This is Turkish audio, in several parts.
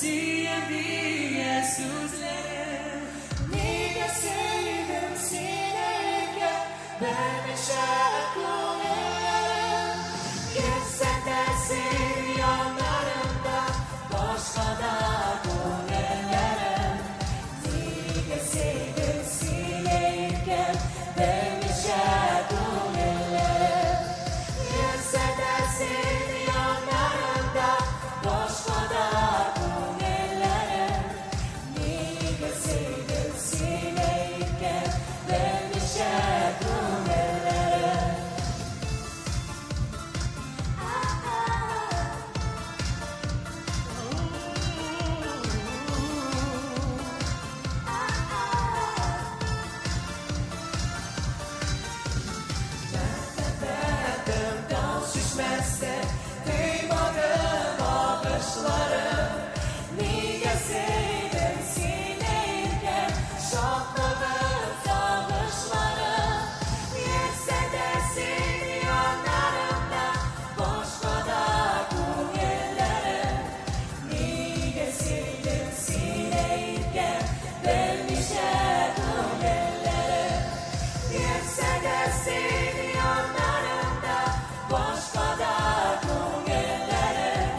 sevdiğe sözlerim. Nega sevdim seneyken vermişe gönüllerim. Gelse de senin yanlarında başka da gönüllerim. Nega sevdim seneyken vermişe gönüllerim. Gelse de senin yanlarında başka da gönüllerim. Nega sevdim seneyken vermişe gönüllerim. Dağ şişmezse duymadım ağışlarım. Niye sevdim seneyken şokladım sağışlarım. Yetse de senin yanlarında başka da gönüllerim. Niye sevdim seneyken vermişe gönüllerim. Yetse de senin yanlarında başka da gönüllerim.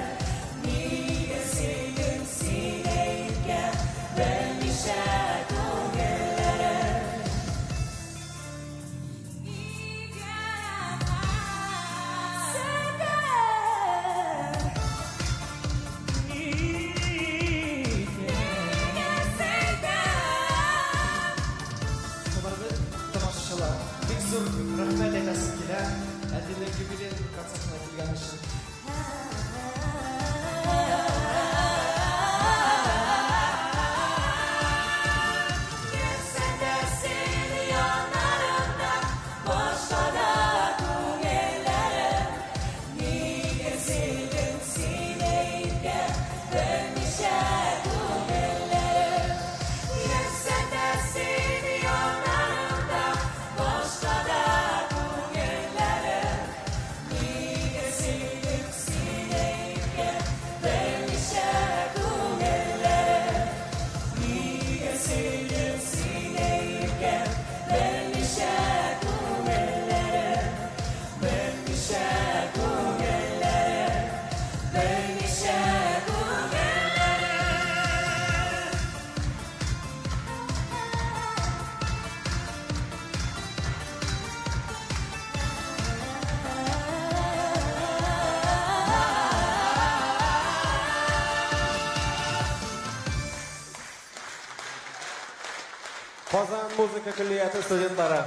Niye sevdim seneyken vermişe gönüllerim. Хабарды тамашачылар, бик зур рәхмәт әйтәсем килә. Әдилә юбилей концертына килгән өчен. Gelse de senin yanlarında başka da gönüllerim. Niye sevdim seneyken vermişe gönüllerim. Gelse de senin yanlarında başka da gönüllerim. Niye sevdim seneyken vermişe gönüllerim. Niye sevdim seneyken vermişe gönüllerim. Vermişe gönüllerim. Vermişe gönüllerim. Qozon muzika kulliyati studentlari